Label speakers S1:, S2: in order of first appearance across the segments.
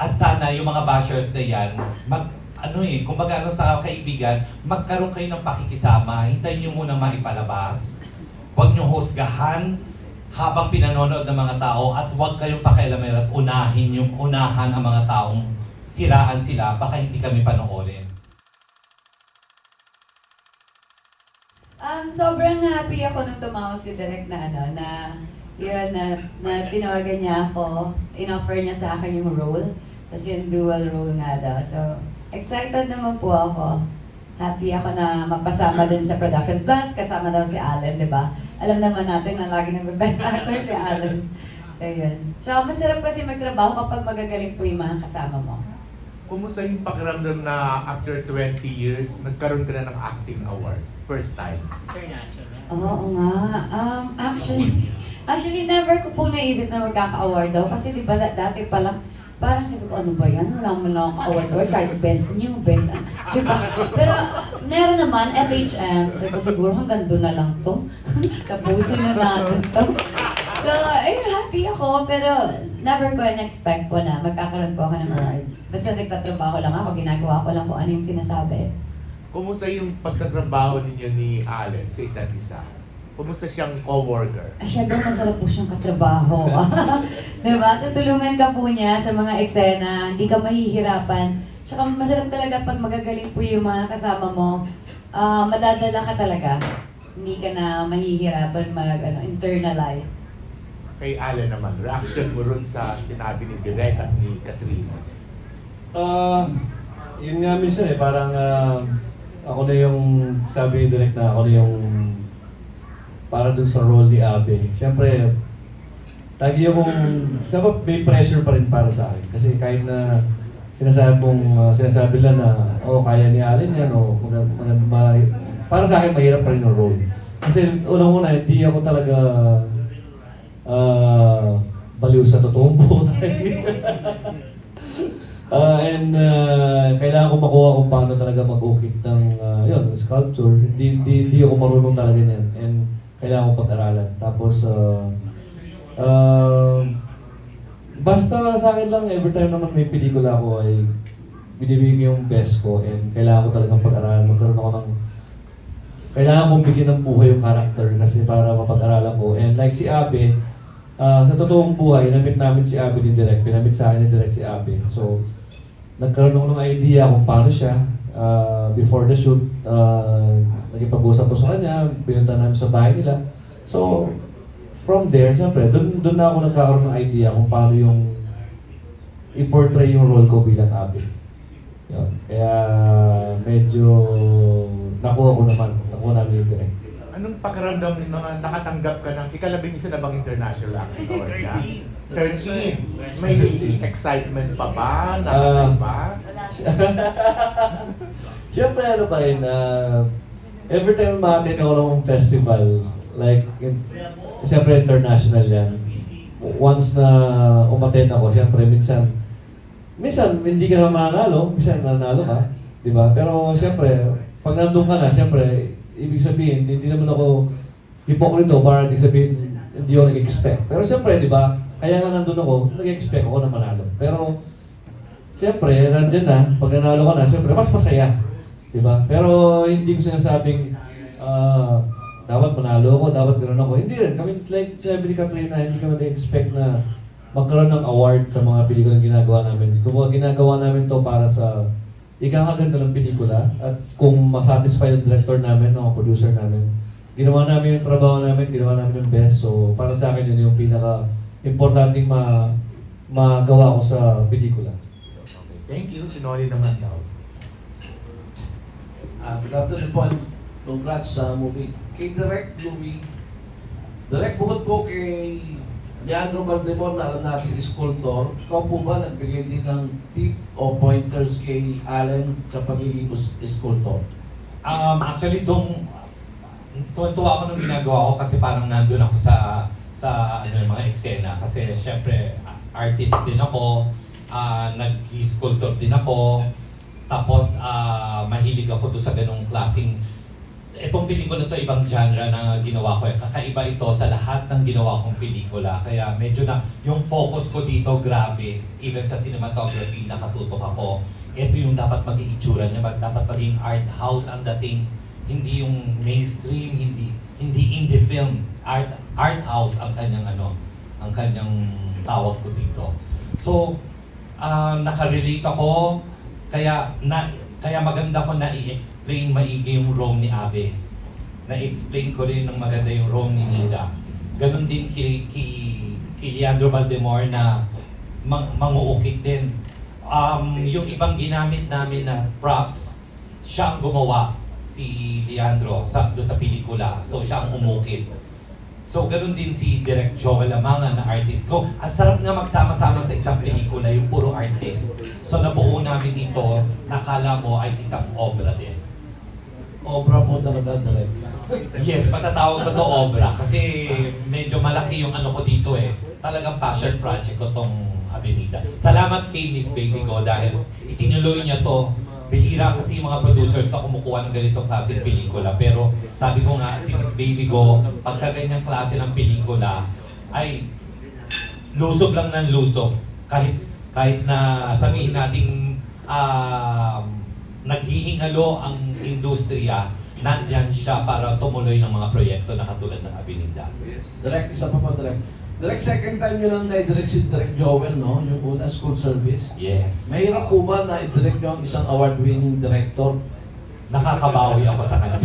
S1: At sana yung mga bashers na yan, kumbaga sa kaibigan, magkaroon kayo ng pakikisama, hintayin nyo muna maipalabas. Huwag nyo husgahan habang pinanonood ng mga tao at huwag kayong pakialaman at unahan ang mga taong siraan sila, baka hindi kami panoorin.
S2: Sobrang happy ako nung tumawag si Direk na tinawagan niya ako, in-offer niya sa akin yung role, tapos yung dual role nga daw. So, excited naman po ako. Happy ako na mapasama din sa production. Plus, kasama daw si Allen, di ba? Alam naman natin na lagi nag-best actor si Allen. So, yun. So, masarap kasi magtrabaho kapag magagaling po yung mga kasama mo.
S3: Kumusta yung pakiramdam na after 20 years, nagkaroon ka na ng acting award? First time.
S2: Oo nga. Actually, never ko po naisip na magkaka-award daw. Kasi di ba dati pa lang, parang sabi ko, ano ba yan? Wala mo lang ka-award. Kahit best new, best, di ba? Pero meron naman, FHM. Sabi ko, siguro hanggang doon na lang to. Tapusin na natin to. So, happy ako. Pero never ko in-expect po na magkakaroon po ako ng award. Basta nagtatrabaho lang ako, ginagawa ko lang kung ano yung sinasabi.
S3: Kumusta yung pagtatrabaho ninyo ni Allen sa isa't isa? Kumusta siyang co-worker?
S2: Siyempre, masarap po siyang katrabaho. Diba? Tutulungan ka po niya sa mga eksena, hindi ka mahihirapan. Tsaka masarap talaga pag magagaling po yung mga kasama mo, madadala ka talaga. Hindi ka na mahihirapan internalize.
S3: Kay Allen naman, reaction mo ron sa sinabi ni Direk at ni Katrina?
S4: Yun nga minsan parang ako na yung, sabi ni Direk na ako na yung para dun sa role ni Abe. Siyempre, lagi siyempre may pressure pa rin para sa akin. Kasi kahit na sinasabi lang na, kaya ni Allen yan, para sa akin mahirap pa rin yung role. Kasi unang-una, hindi ako talaga baliw sa totoong buhay. Kailangan ko makuha kung paano talaga mag-ukit ng sculpture. Hindi ako marunong talaga niyan. And kailangan ko pag-aralan. Tapos, basta sa akin lang, every time naman may pelikula ako ay binibigay ko yung best ko. And kailangan ko talagang pag-aralan. Kailangan kong bigyan ng buhay yung character kasi para mapag-aralan ko. And like si Abe, sa totoong buhay, namit namin si Abe ni Direk. Pinamit sa akin ni Direk si Abe. So, nagkaroon ako ng idea kung paano siya. Before the shoot, naging pag-usap ko sa kanya, binunta namin sa bahay nila. So, from there, siyempre, doon na ako nagkakaroon ng idea kung paano yung i-portray yung role ko bilang Abe. Yun. Kaya medyo nakuha namin yung Direk.
S3: Anong pakiramdam ng mga nakatanggap ka ng ikalabing-isa na bang international acting award na? 13. May excitement pa ba? Nakakay ba?
S4: Siyempre pa rin, every time ma-attend ako ng festival, siyempre international yan. Once na umattend ako, siyempre minsan hindi ka na mananalo, minsan nanalo ka, di ba? Pero siyempre, pag nandun ka na, siyempre, ibig sabihin, hindi naman ako hipokrito para ibig sabihin, hindi ako nag-expect. Pero siyempre, di ba, kaya nga nandun ako, nag-expect ako na manalo. Pero, siyempre, nandyan na, pag nanalo ka na, siyempre, mas masaya. Di ba? Pero, hindi ko sinasabing, dapat manalo ako, dapat gano'n ako. Hindi rin. Kami, like sabi ni Katrina, hindi kami nag-expect na magkaroon ng award sa mga pelikulang ginagawa namin. Kung ginagawa namin to para sa ikakaganda ng pelikula at kung masatisfy yung director namin, mga producer namin, ginawa namin yung trabaho namin, ginawa namin yung best. So, para sa akin yun yung pinaka-importanting magawa ko sa pelikula.
S3: Okay, thank you. Sinoli naman daw.
S5: Good afternoon po and congrats sa movie. Kay Direk Louie, Direk bukod po kay Leandro Valdemor na alam natin sculptor, ikaw po ba nagbigay din ng tip o pointers kay Allen sa pagiging sculptor?
S1: Actually, tuwa ako nung ginagawa ko kasi parang nandun ako sa mga eksena. Kasi syempre, artist din ako, nag-sculptor din ako, tapos mahilig ako doon sa ganong klaseng itong pelikula to ibang genre na ginawa ko. Kakaiba ito sa lahat ng ginawa kong pelikula. Kaya medyo na yung focus ko dito grabe. Even sa cinematography, nakatutok ako. Ito yung dapat maging itsura niya. Dapat maging art house ang dating. Hindi yung mainstream, hindi indie film. Art house ang kanyang ang kanyang tawag ko dito. So, nakarelate ako. Kaya maganda ko na i-explain maigi yung role ni Abe. Na-explain ko rin ng maganda yung role ni Nida. Ganon din kay Leandro Valdemor na manguukit din. Yung ibang ginamit namin na props, siya ang gumawa, si Leandro, doon sa pelikula. So siya ang umukit. So ganoon din si Direk Joel Amanga na artist ko. Ang sarap nga magsama-sama sa isang pelikula, yung puro artist. So nabuo namin ito, nakala mo ay isang obra din.
S5: Obra po talaga, direct.
S1: Yes, matatawag ko to obra kasi medyo malaki yung ko dito eh. Talagang passion project ko tong Avenida. Salamat kay Miss Baby Go dahil itinuloy niya to. Bihira kasi yung mga producers na kumukuha ng ganitong klaseng pelikula. Pero sabi ko nga, si Miss Baby Go, pagka ganyang klase ng pelikula, ay lusob lang ng lusob. Kahit na sabihin natin naghihingalo ang industriya, nandyan siya para tumuloy ng mga proyekto na katulad ng Avenida.
S5: Direct, isa pa po, direct. Direct, second time nyo lang na-direct si Direct Joel, no? Yung una, school service.
S1: Yes.
S5: Mahirap po ba na i-direct nyo ang isang award-winning director?
S1: Nakakabawi ako sa kanya.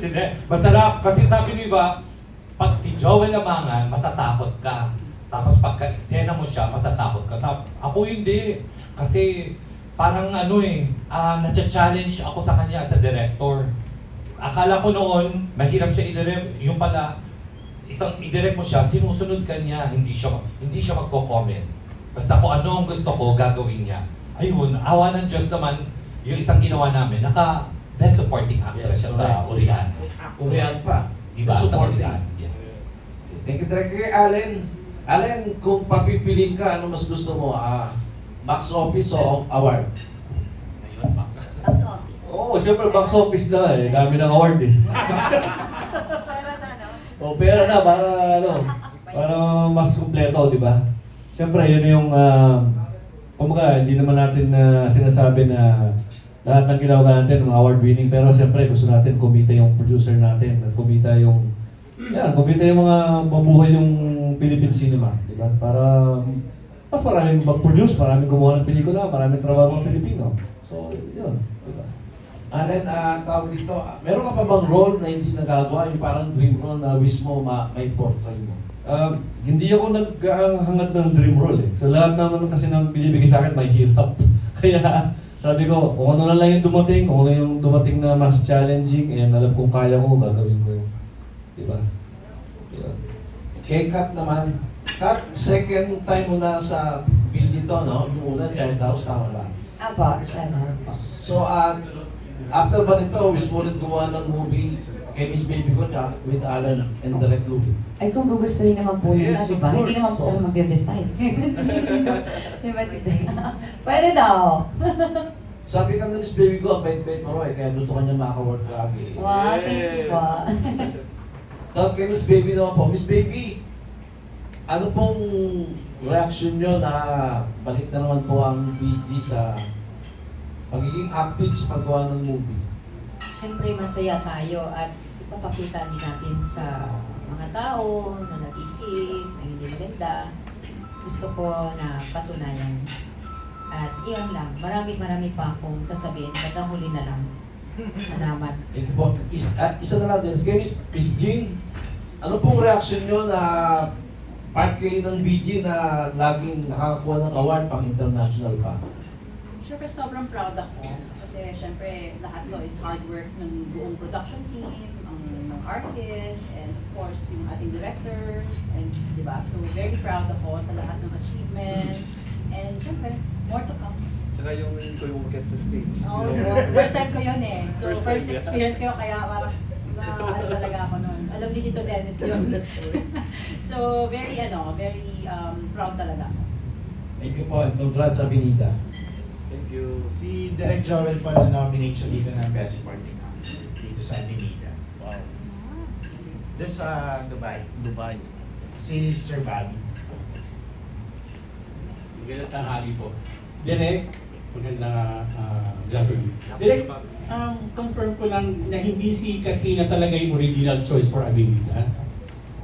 S1: Hindi, masarap. Kasi sabi niyo ba, pag si Joel Amangan, matatakot ka. Tapos pagka eksena mo siya, matatakot ka. Ako hindi. Kasi parang na-challenge ako sa kanya sa director. Akala ko noon, mahirap siya i-direct. Yung pala, i-direct mo siya, sinusunod ka niya, hindi siya magko-comment. Basta kung ano ang gusto ko, gagawin niya. Ayun, awa ng Diyos naman, yung isang ginawa namin, best supporting actress siya sa Urian.
S5: Urian pa.
S1: Diba? Sa
S5: Supporting.
S1: Urian, yes.
S5: Thank you, Direct. Kay Allen, kung papipiliin ka, ano mas gusto mo? Box office o award?
S4: Oo, siyempre box office na eh. Dami ng award eh. O pera na para mas kumpleto, di ba? Siyempre, yun yung kumbaga, hindi naman natin sinasabi na lahat ng ginagawa natin mga award-winning, pero siyempre gusto natin kumita yung producer natin at kumita yung mga mabuhay yung Philippine cinema, di ba? Para mas maraming mag-produce, maraming gumawa ng pelikula, maraming trabaho ng Pilipino. So, yun, di ba?
S5: Allen, tawag dito, meron ka pa bang role na hindi nagagawa? Yung parang dream role na wish mo may portray mo?
S4: Hindi ako naghangad ng dream role eh. So lahat naman kasi nang binibigay sa akin may hirap. Kaya sabi ko, kung ano na lang yung dumating, kung ano yung dumating na mas challenging, and alam kong kaya ko, gagawin ko yun. Diba? Yun.
S5: Kay Kat naman, Kat, second time mo na sa video to, no? Yung una, Child House, tama ba?
S2: Apo, Child House po.
S5: So, after ba nito, wish mo rin gumawa ng movie kay Miss Baby ko with Alan and Direct Louie?
S2: Ay, kung gugustuhin naman po nila, di ba? Hindi naman po ako magde-decide. Seriously. Di ba, pwede daw.
S5: Sabi ka na Miss Baby ko, ang bait-bait mo eh, kaya gusto ka niya maka-work lagi.
S2: Wow, thank you po.
S5: So, kay Miss Baby naman po, Miss Baby, ano pong reaction nyo na balik na naman po ang BG sa pagiging active sa paggawa ng movie?
S6: Siyempre masaya tayo at ipapakita din natin sa mga tao na nag-isip, na hindi maganda. Gusto ko na patunayan. At iyon lang, marami pa akong sasabihin, hanggang huli na lang. Salamat.
S5: Thank you po. Isa na lang din. Kay Miss Jean, ano pong reaction nyo na part kayo ng BG na laging nakakakuha ng award pang international pa?
S7: Siyempre, sobrang proud ako. Kasi siyempre, lahat to is hard work ng buong production team, ng artist, and of course, yung ating director, and di ba? So, very proud ako sa lahat ng achievements. And siyempre, more to come.
S8: Tsaka yung umakyat sa stage.
S7: Oh, first time ko yun eh. So, first experience ko, kaya parang talaga ako nun. Alam ni Tito Dennis yun. So, very proud talaga ako.
S5: Thank you po. Congrats sa Binida.
S8: Thank you.
S3: Si Direk Joel po na-nominate siya dito ng Best Supporting Actor dito sa Avenida.
S8: Wow.
S3: Doon sa Dubai.
S8: Dubai.
S3: Si Sir Bobby.
S9: Magandang tanghali po. Direk, magandang gabi. Direk, confirm ko lang na hindi si Katrina talaga yung original choice for Avenida.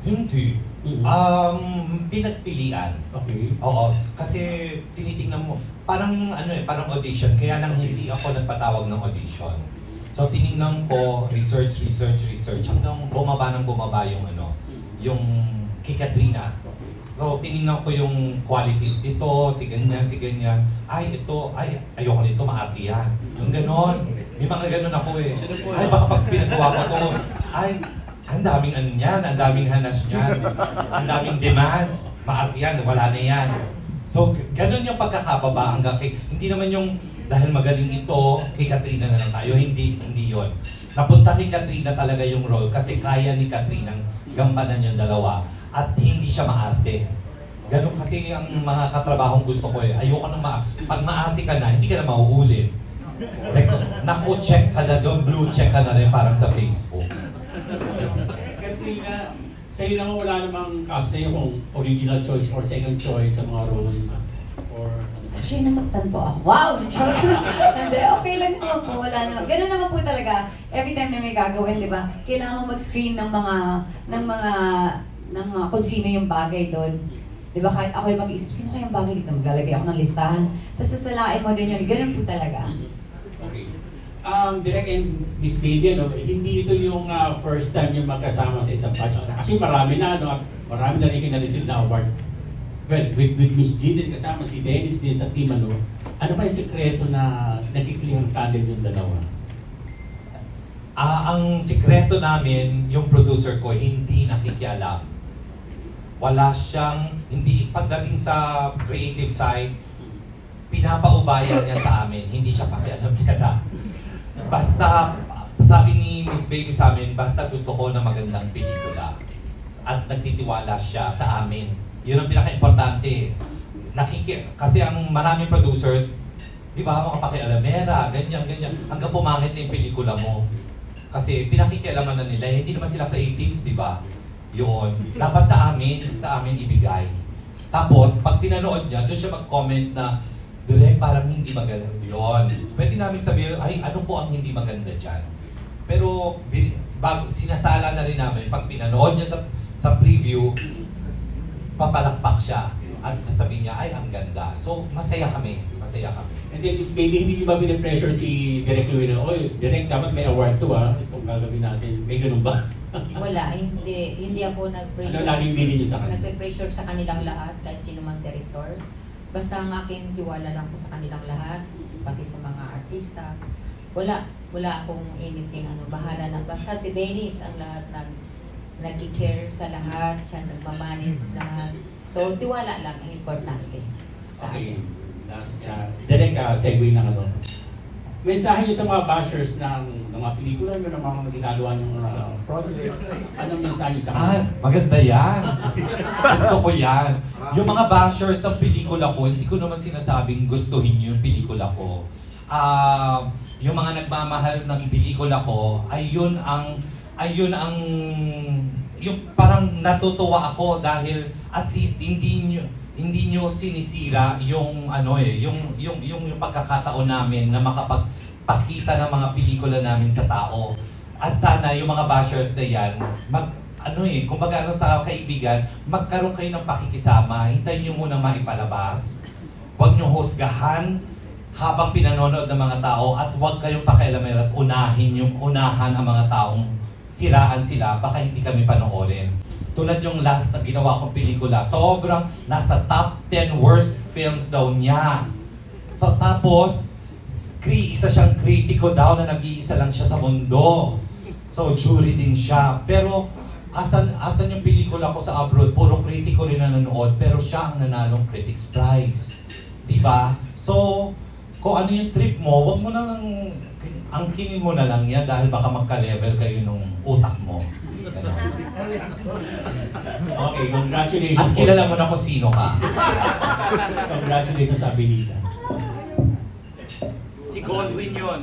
S1: Hindi.
S9: Mhm.
S1: Pinagpilian.
S9: Okay.
S1: Oo, kasi tinitingnan mo, parang parang audition, kaya nang hindi ako nagpatawag ng audition. So tiningnan ko, research, hanggang bumaba yung yung kay Katrina. So tiningnan ko yung qualities nito, si ganyan. Ay, ayoko nito, maarte yan. Yung ganon. May mga ganon ako eh. Ay, baka pag pinagawa ko to, ay, ang daming niyan, ang daming hanas niyan, ang daming demands, maarte yan, wala na yan. So, ganon yung pagkakababa hanggang hindi naman yung dahil magaling ito, kay Katrina na lang tayo, hindi yon. Napunta kay Katrina talaga yung role kasi kaya ni Katrina gampanan yung dalawa at hindi siya maarte. Ganon kasi ang mga katrabahong gusto ko eh. Ayoko nang pag maarte ka na, hindi ka na mauulit. Like, check ka na doon, blue check ka na rin parang sa Facebook.
S9: Katrina, sa'yo naman wala namang kaso sa'yo kung original choice or second choice sa mga role or ano ba?
S2: Actually, nasaktan po ako. Wow! Hindi, okay lang naman po. Wala naman. Ganun naman po talaga. Every time na may gagawin, di ba? Kailangan mo mag-screen ng mga kung sino yung bagay doon. Di ba? Kahit ako yung mag-isip, sino kayang bagay dito? Maglalagay ako ng listahan. Tapos sasalain mo din yun. Ganun po talaga.
S9: Okay. Direk and Miss Baby, hindi ito yung first time yung magkasama sa isang project. Kasi marami na, marami na rin kinalisid na awards. Well, with Miss G din kasama, si Dennis din sa team, ano ba yung sekreto na nagkikling ang tandem yung dalawa?
S1: Ang sikreto namin, yung producer ko, hindi nakikialam. Wala siyang, hindi pagdating sa creative side, pinapaubayan niya sa amin, hindi siya pakialam niya na. Basta, sabi ni Miss Baby sa amin, basta gusto ko na magandang pelikula. At nagtitiwala siya sa amin. Yun ang pinaka-importante. Kasi ang maraming producers, di ba, mga pakialamera, ganyan. Hanggang pumangit na yung pelikula mo. Kasi pinakikialaman na nila, hindi naman sila creatives, di ba? Yun. Dapat sa amin ibigay. Tapos, pag pinanood niya, doon siya mag-comment na, Direk, parang hindi maganda. Yun. Pwede namin sabihin, ay, ano po ang hindi maganda dyan? Pero, sinasala na rin namin, pag pinanood niya sa preview, papalakpak siya. At sasabihin niya, ay, ang ganda. So, masaya kami.
S9: And then Miss Baby, hindi niyo ba pinapressure si Direk Louie na, oy, Direk, dapat may award to itong gagawin natin. May ganun ba?
S6: Wala, hindi ako nag-pressure.
S9: Ano laging bilhin niyo sa kanila?
S6: Nagpe-pressure sa kanilang lahat, kahit sino mang director. Basta ang aking tiwala lang po sa kanilang lahat, pati sa mga artista. Wala akong anything, bahala na. Basta si Dennis ang lahat nag-care sa lahat, siya nagmamanage lahat. So, tiwala lang ang importante sa
S9: Okay.
S6: akin.
S9: Last, Direk, segue ng mensahe niyo sa mga bashers ng mga pelikula niyo, ng mga ginagawa niyong projects. Anong mensahe niyo sa kanila?
S1: Maganda yan. Gusto ko yan. Yung mga bashers ng pelikula ko, hindi ko naman sinasabing gustuhin niyo yung pelikula ko. Yung mga nagmamahal ng pelikula ko, ayun ang yung parang natutuwa ako dahil at least hindi nyo sinisira yung yung pagkakataon namin na makapagpakita ng mga pelikula namin sa tao. At sana yung mga bashers na yan, kumbaga sa kaibigan, magkaroon kayo ng pakikisama, hintayin nyo muna maipalabas. Huwag nyo husgahan habang pinanonood ng mga tao at huwag kayong pakialaman at unahan ang mga taong siraan sila, baka hindi kami panoorin. Tulad yung last na ginawa kong pelikula, sobrang nasa top 10 worst films daw niya. So tapos, isa siyang kritiko daw na nag-iisa lang siya sa mundo. So jury din siya. Pero asan yung pelikula ko sa abroad, puro kritiko rin na nanonood, pero siya ang nanalong Critics' Prize. Diba? So, kung ano yung trip mo, wag mo na lang, angkinin mo na lang yan dahil baka magka-level kayo nung utak mo. Ganun.
S9: Okay, congratulations
S1: At kilala mo na kung sino ka.
S9: Congratulations sa Avenida.
S1: Goldwyn yun.